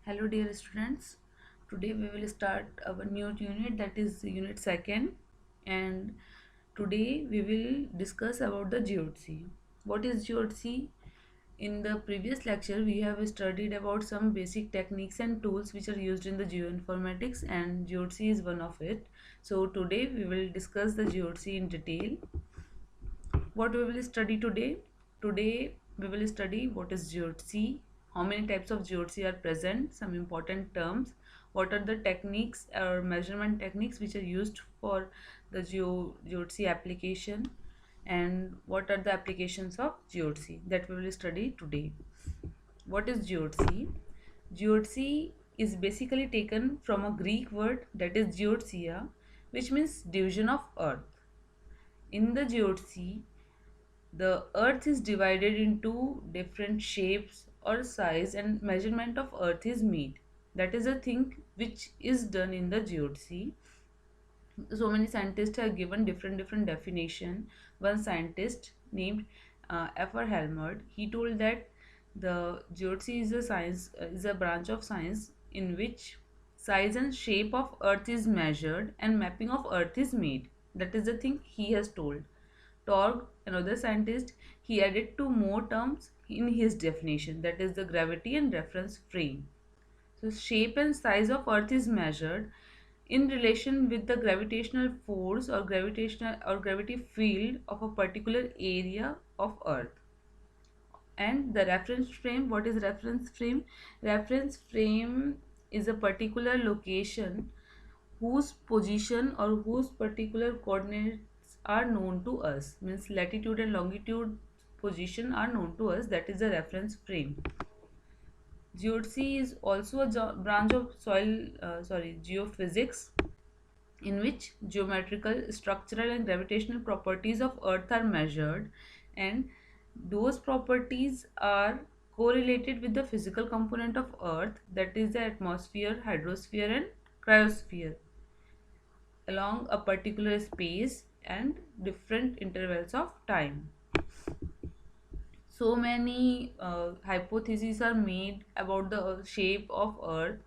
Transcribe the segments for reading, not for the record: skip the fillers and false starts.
Hello dear students, today we will start our new unit, that is unit second, and today we will discuss about the geodesy. What is geodesy? In the previous lecture we have studied about some basic techniques and tools which are used in the geoinformatics, and geodesy is one of it. So today we will discuss the geodesy in detail. What we will study today? Today we will study what is geodesy, how many types of geodesy are present, some important terms, what are the techniques or measurement techniques which are used for the geodesy application, and what are the applications of geodesy that we will study today. What is geodesy? Geodesy is basically taken from a Greek word, that is geodesia, which means division of earth. In the geodesy, the earth is divided into different shapes or size, and measurement of earth is made. That is a thing which is done in the geodesy. So many scientists have given different definition. One scientist named F.R. Helmert, he told that the geodesy is a science, is a branch of science in which size and shape of earth is measured and mapping of earth is made. That is the thing he has told. Torg, another scientist, he added two more terms in his definition, that is the gravity and reference frame. So shape and size of earth is measured in relation with the gravitational force or gravitational or gravity field of a particular area of earth. And the reference frame, what is reference frame? Reference frame is a particular location whose position or whose particular coordinates are known to us, means latitude and longitude position are known to us, that is the reference frame. Geodesy is also a branch of geophysics, in which geometrical, structural and gravitational properties of earth are measured, and those properties are correlated with the physical component of earth, that is the atmosphere, hydrosphere and cryosphere, along a particular space and different intervals of time. So many hypotheses are made about the shape of earth.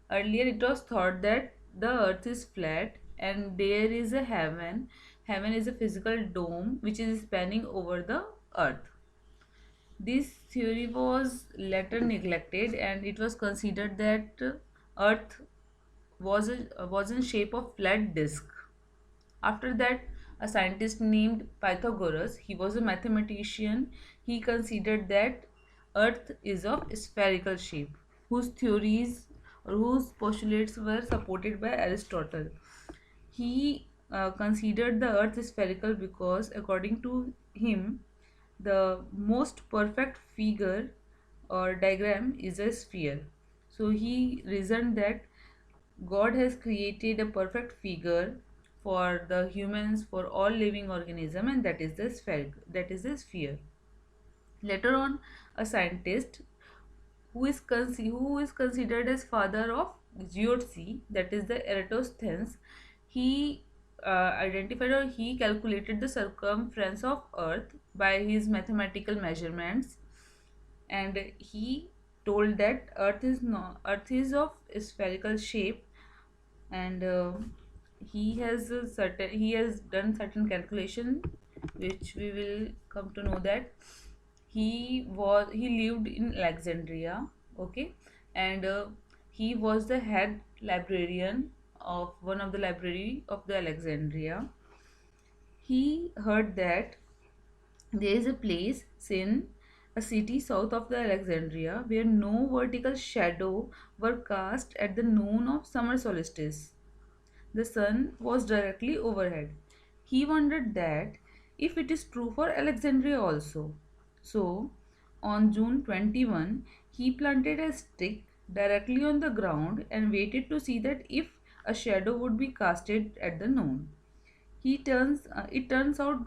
Earlier it was thought that the earth is flat and there is a heaven. Heaven is a physical dome which is spanning over the earth. This theory was later neglected, and it was considered that earth was in shape of flat disk. After that, a scientist named Pythagoras, he was a mathematician, he considered that earth is of spherical shape, whose theories or whose postulates were supported by Aristotle. He considered the earth spherical because, according to him, the most perfect figure or diagram is a sphere. So he reasoned that God has created a perfect figure for the humans, for all living organism, and that is the sphere. Later on, a scientist who is considered as father of geodesy, that is the Eratosthenes, he identified or he calculated the circumference of Earth by his mathematical measurements, and he told that Earth is of spherical shape, and he has done certain calculation, which we will come to know that he lived in Alexandria, okay, and he was the head librarian of one of the library of the Alexandria. He heard that there is a place in a city south of the Alexandria where no vertical shadow were cast at the noon of summer solstice. The sun was directly overhead. He wondered that if it is true for Alexandria also. So, on June 21, he planted a stick directly on the ground and waited to see that if a shadow would be casted at the noon. It turns out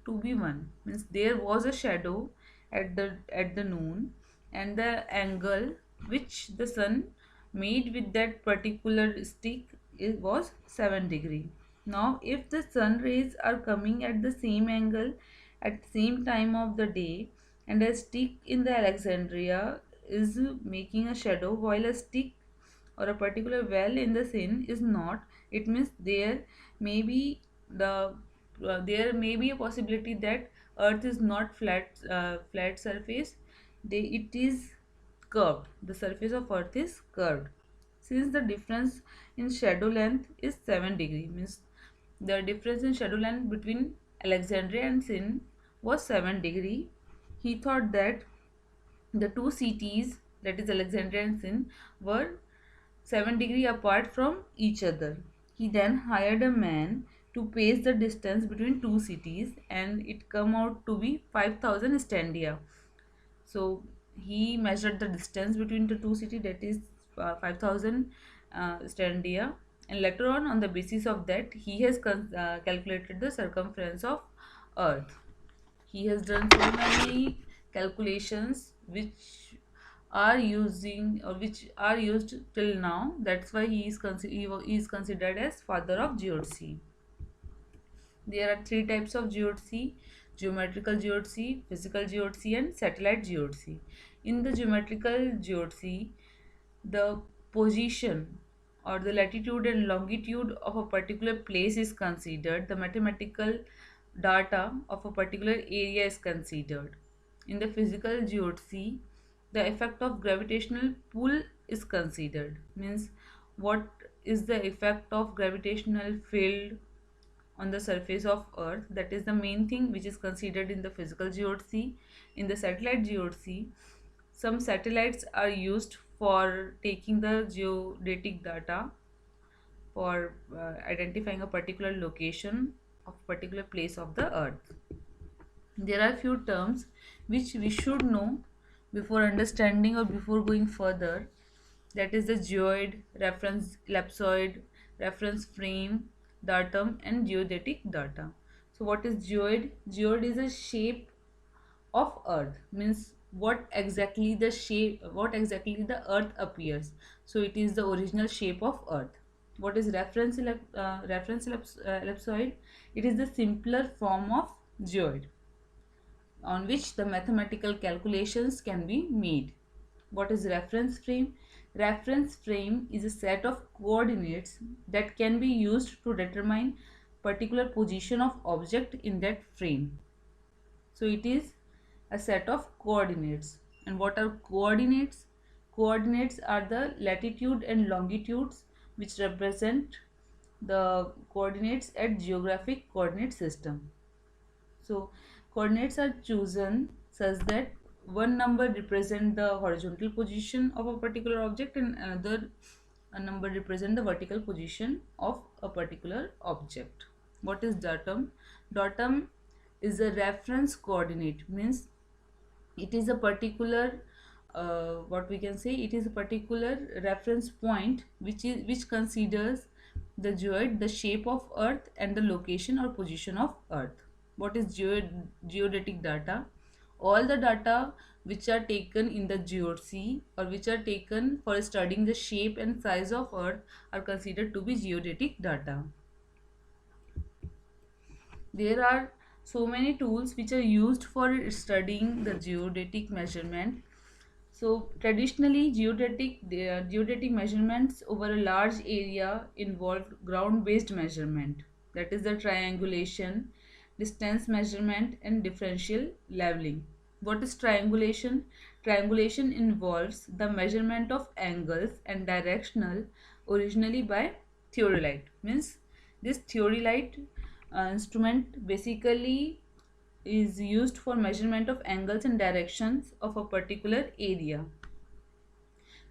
to be one. Means there was a shadow at the noon, and the angle which the sun made with that particular stick was 7 degree. Now, if the sun rays are coming at the same angle at the same time of the day, and a stick in the Alexandria is making a shadow while a stick or a particular well in the scene is not, it means the there may be a possibility that earth is not flat surface. It is curved. The surface of earth is curved. Since the difference in shadow length is 7 degree, means the difference in shadow length between Alexandria and Sin was 7 degree. He thought that the two cities, that is Alexandria and Sin, were 7 degree apart from each other. He then hired a man to pace the distance between two cities, and it come out to be 5000 stadia. So he measured the distance between the two cities, that is 5000 stadia, and later on the basis of that he has calculated the circumference of earth. He has done so many calculations which are using or which are used till now. That's why he is considered as father of geodesy. There are three types of geodesy: geometrical geodesy, physical geodesy, and satellite geodesy. In the geometrical geodesy, the position or the latitude and longitude of a particular place is considered. The mathematical data of a particular area is considered. In the physical geodesy, the effect of gravitational pull is considered. Means what is the effect of gravitational field on the surface of earth, that is the main thing which is considered in the physical geodesy. In the satellite geodesy, some satellites are used for taking the geodetic data for identifying a particular location of particular place of the earth. There are few terms which we should know before understanding or before going further, that is the geoid, reference ellipsoid, reference frame, datum, and geodetic data. So what is geoid? Geoid is a shape of earth, means what exactly the earth appears. So it is the original shape of earth. What is ellipsoid? It is the simpler form of geoid on which the mathematical calculations can be made. What is reference frame? Reference frame is a set of coordinates that can be used to determine particular position of object in that frame. So it is a set of coordinates. And what are coordinates? Coordinates are the latitude and longitudes which represent the coordinates at geographic coordinate system. So coordinates are chosen such that one number represent the horizontal position of a particular object and another a number represent the vertical position of a particular object. What is datum? Datum is a reference coordinate, means it is a particular what we can say, it is a particular reference point which considers the geoid, the shape of earth, and the location or position of earth. What is geodetic data? All the data which are taken in the geodesy or which are taken for studying the shape and size of earth are considered to be geodetic data. There are so many tools which are used for studying the geodetic measurement. So traditionally, geodetic measurements over a large area involved ground-based measurement, that is the triangulation, distance measurement, and differential leveling. What is triangulation? Triangulation involves the measurement of angles and directional originally by theodolite. Means this theodolite instrument basically is used for measurement of angles and directions of a particular area.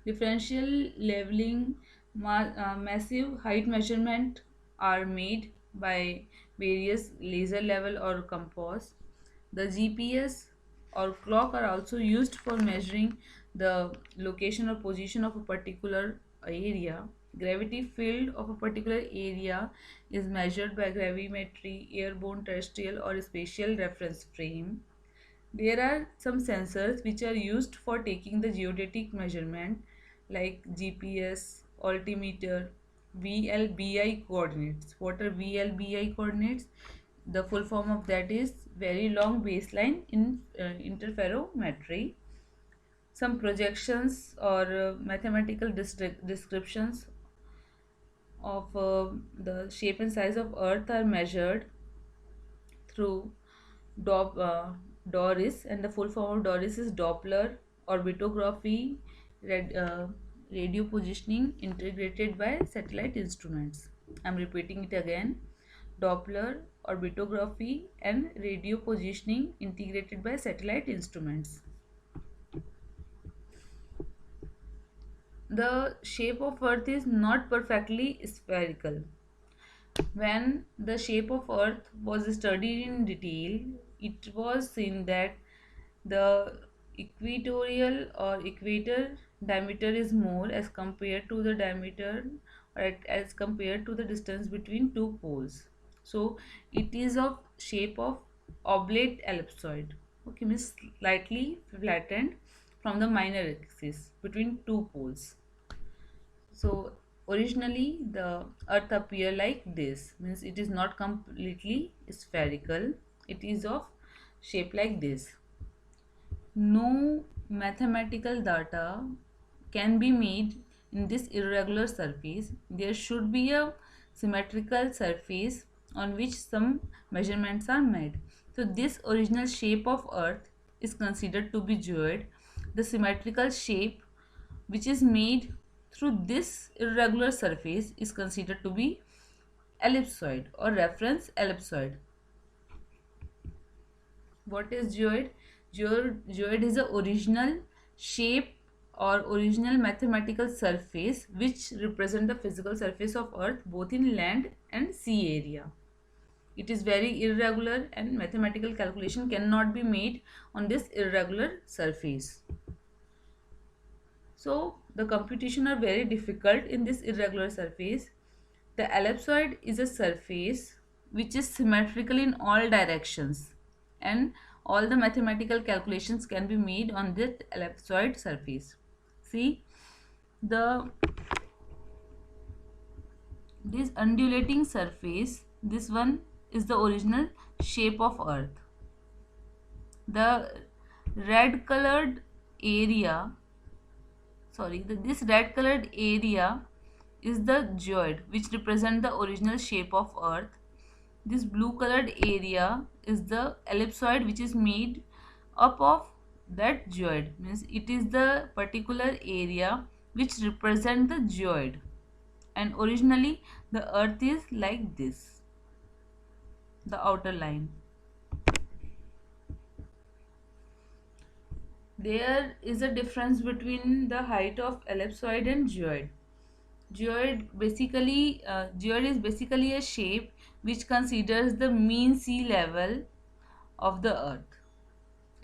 Differential leveling, massive height measurement are made by various laser level or compass. The GPS or clock are also used for measuring the location or position of a particular area. Gravity field of a particular area is measured by gravimetry, airborne, terrestrial, or spatial reference frame. There are some sensors which are used for taking the geodetic measurement like GPS, altimeter, VLBI coordinates. What are VLBI coordinates? The full form of that is very long baseline in interferometry. some projections or mathematical descriptions of the shape and size of Earth are measured through DORIS, and the full form of DORIS is Doppler orbitography, rad, uh, radio positioning integrated by satellite instruments. I'm repeating it again: Doppler orbitography and radio positioning integrated by satellite instruments. The shape of Earth is not perfectly spherical. When the shape of Earth was studied in detail, it was seen that the equatorial or equator diameter is more as compared to the diameter, or as compared to the distance between two poles. So it is of shape of oblate ellipsoid. Okay, means slightly flattened from the minor axis between two poles. So originally the Earth appear like this, means it is not completely spherical. It is of shape like this. No mathematical data can be made in this irregular surface. There should be a symmetrical surface on which some measurements are made. So this original shape of Earth is considered to be geoid. The symmetrical shape which is made through this irregular surface is considered to be ellipsoid or reference ellipsoid. What is geoid? Geoid is the original shape or original mathematical surface which represent the physical surface of Earth both in land and sea area. It is very irregular and mathematical calculation cannot be made on this irregular surface. So the computation are very difficult in this irregular surface. The ellipsoid is a surface which is symmetrical in all directions, and all the mathematical calculations can be made on this ellipsoid surface. See, the this undulating surface, this one is the original shape of Earth. The red colored area, this red colored area is the geoid which represent the original shape of Earth. This blue colored area is the ellipsoid which is made up of that geoid, means it is the particular area which represent the geoid, and originally the Earth is like this, the outer line. There is a difference between the height of ellipsoid and geoid. Geoid is basically a shape which considers the mean sea level of the Earth.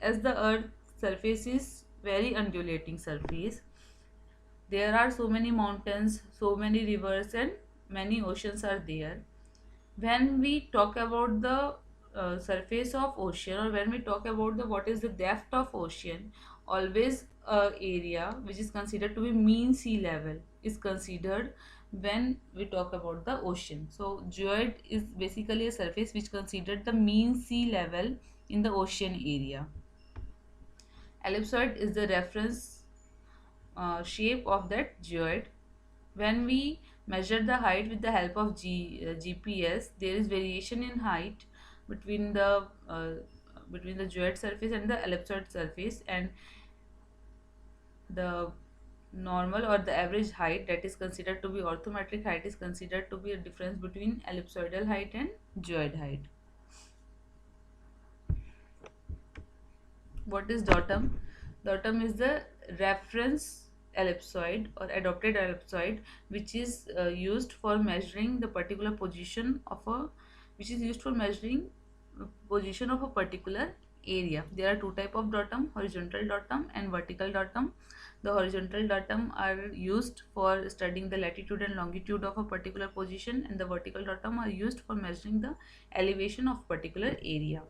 As the Earth surface is very undulating surface, there are so many mountains, so many rivers, and many oceans are there. When we talk about the surface of ocean, or when we talk about the what is the depth of ocean, always area which is considered to be mean sea level is considered when we talk about the ocean. So geoid is basically a surface which considered the mean sea level in the ocean area. Ellipsoid is the reference shape of that geoid. When we measure the height with the help of GPS, there is variation in height between the geoid surface and the ellipsoid surface, and the normal or the average height, that is considered to be orthometric height, is considered to be a difference between ellipsoidal height and geoid height. What is datum? Datum is the reference ellipsoid or adopted ellipsoid which is used for measuring the particular position of a position of a particular area. There are two type of datum: horizontal datum and vertical datum. The horizontal datum are used for studying the latitude and longitude of a particular position, and the vertical datum are used for measuring the elevation of particular area.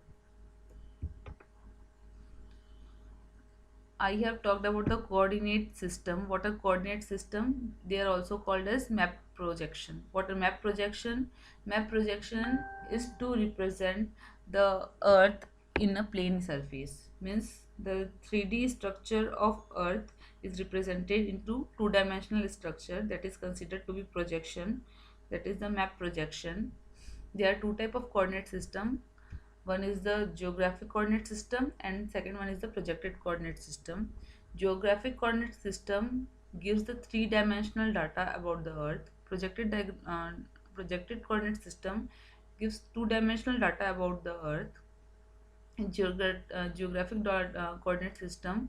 I have talked about the coordinate system. What are coordinate system? They are also called as map projection. What are map projection? Map projection is to represent the Earth in a plane surface. Means the 3D structure of Earth is represented into two-dimensional structure that is considered to be projection, that is the map projection. There are two type of coordinate system. One is the geographic coordinate system and second one is the projected coordinate system. Geographic coordinate system gives the three-dimensional data about the Earth. Projected coordinate system gives two-dimensional data about the Earth. In geographic coordinate system,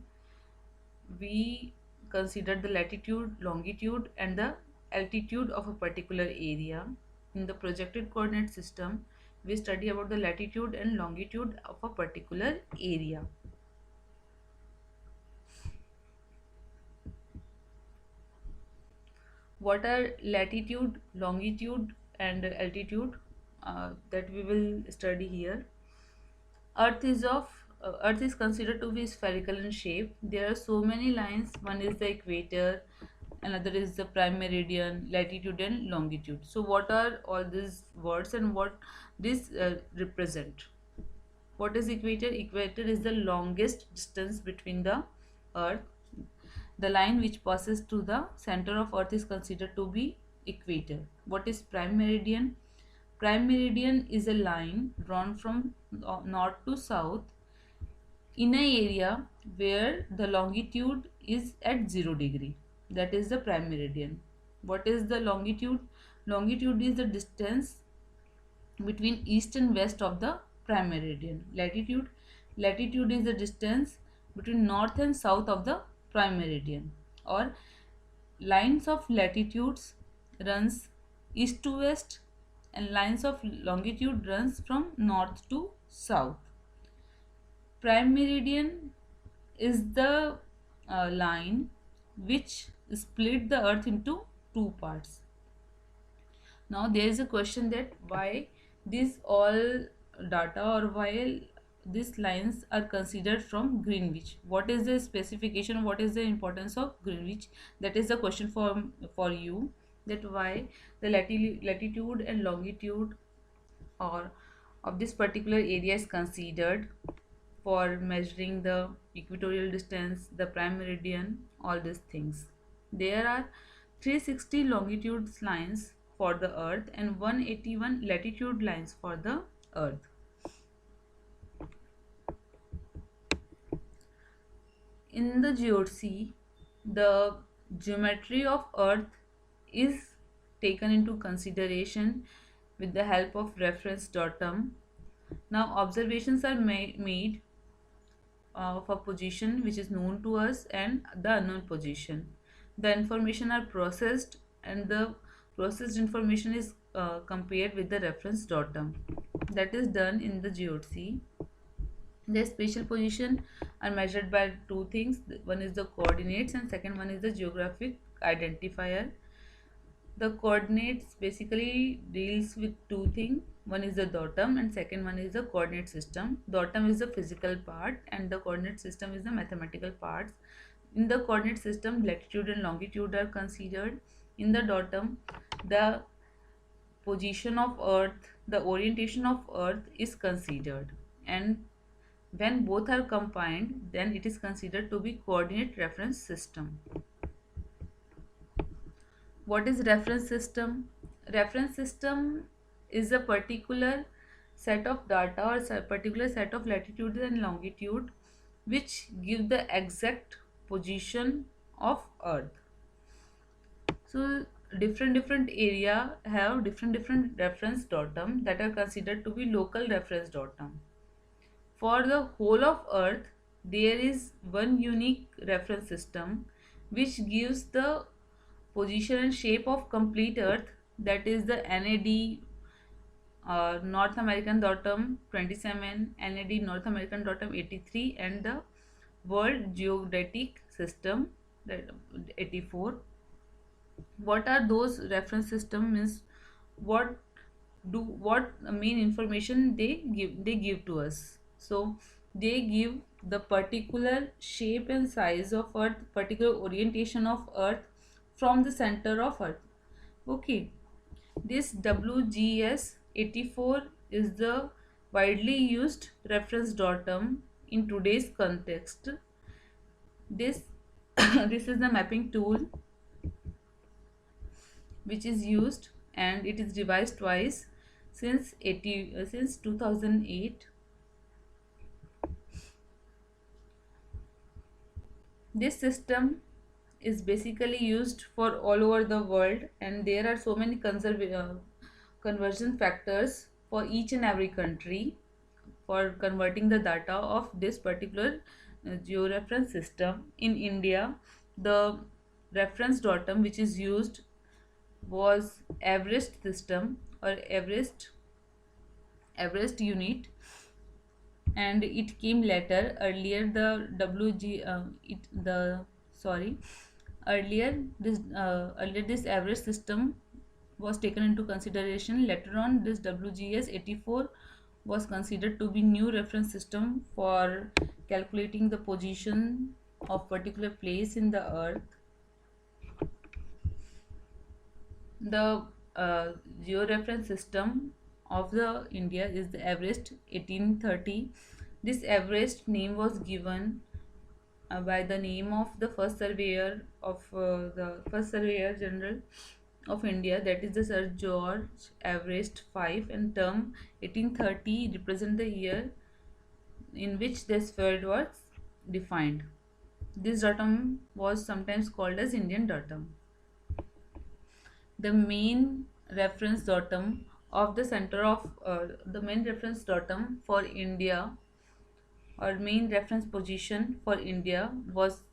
we consider the latitude, longitude, and the altitude of a particular area. In the projected coordinate system, we study about the latitude and longitude of a particular area. What are latitude, longitude, and altitude? That we will study here. Earth is considered to be spherical in shape. There are so many lines. One is the equator, another is the prime meridian, latitude and longitude. So what are all these words and what this represent? What is equator? Equator is the longest distance between the Earth. The line which passes to the center of Earth is considered to be equator. What is prime meridian? Prime meridian is a line drawn from north to south in an area where the longitude is at 0 degree. That is the prime meridian. What is the longitude? Longitude is the distance between east and west of the prime meridian. Latitude is the distance between north and south of the prime meridian. Or lines of latitudes runs east to west and lines of longitude runs from north to south. Prime meridian is the line which split the earth into two parts. Now there is a question that why these all data or why these lines are considered from Greenwich. What is the specification? What is the importance of Greenwich? That is the question for you. That why the latitude and longitude or of this particular area is considered for measuring the equatorial distance, the prime meridian, all these things. There are 360 longitude lines for the Earth and 181 latitude lines for the Earth. In the geodesy, the geometry of Earth is taken into consideration with the help of reference datum. Now observations are made of a position which is known to us and the unknown position. The information are processed and the processed information is compared with the reference datum. That is done in the geodesy. The spatial position are measured by two things. One is the coordinates and second one is the geographic identifier. The coordinates basically deals with two things. One is the datum and second one is the coordinate system. Datum is the physical part and the coordinate system is the mathematical parts. In the coordinate system, latitude and longitude are considered. In the datum, the position of Earth, the orientation of Earth is considered, and when both are combined, then it is considered to be coordinate reference system. What is reference system? Reference system is a particular set of data or a particular set of latitude and longitude which give the exact position of Earth. So different area have different reference datum that are considered to be local reference datum. For the whole of Earth, there is one unique reference system which gives the position and shape of complete Earth, that is the NAD North American datum 27, NAD North American datum 83 and the World Geodetic System that 84. What are those reference system means? What main information they give to us? So they give the particular shape and size of Earth, particular orientation of Earth from the center of Earth. Okay, this WGS 84 is the widely used reference datum in today's context, this this is the mapping tool which is used, and it is revised twice since 2008. This system is basically used for all over the world, and there are so many conversion factors for each and every country for converting the data of this particular georeference system. In India, the reference datum which is used was Everest system, or Everest unit, and it came later. Earlier the WG it the sorry earlier this average system was taken into consideration. Later on, this WGS 84 was considered to be new reference system for calculating the position of particular place in the earth. The georeference system of the India is the Everest 1830. This Everest name was given by the name of the first surveyor general of India, that is the Sir George Everest V, and term 1830 represent the year in which this field was defined. This datum was sometimes called as Indian datum. The main reference datum of the center of the main reference datum for India, or main reference position for India, was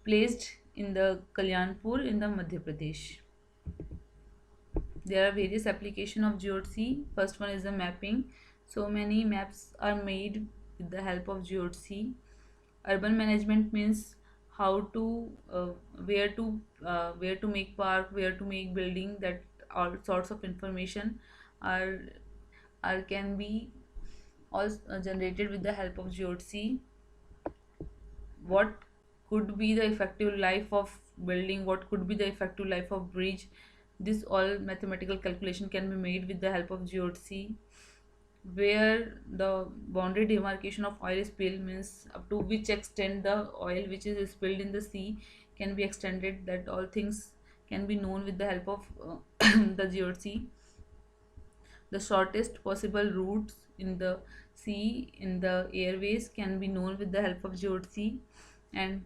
placed in the Kalyanpur in the Madhya Pradesh. There are various application of geodesy. First one is the mapping. So many maps are made with the help of geodesy. Urban management means how to where to make park, where to make building. That all sorts of information are can be all generated with the help of geodesy. What could be the effective life of building, what could be the effective life of bridge, this all mathematical calculation can be made with the help of geodesy. Where the boundary demarcation of oil spill means up to which extent the oil which is spilled in the sea can be extended, that all things can be known with the help of the geodesy. The shortest possible routes in the sea, in the airways, can be known with the help of geodesy. And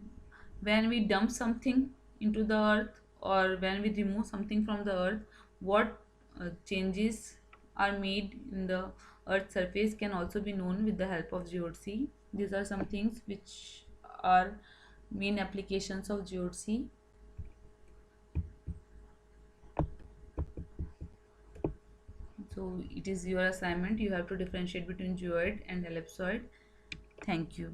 when we dump something into the earth, or when we remove something from the earth, what changes are made in the earth surface can also be known with the help of geodesy. These are some things which are main applications of geodesy. So it is your assignment. You have to differentiate between geoid and ellipsoid. Thank you.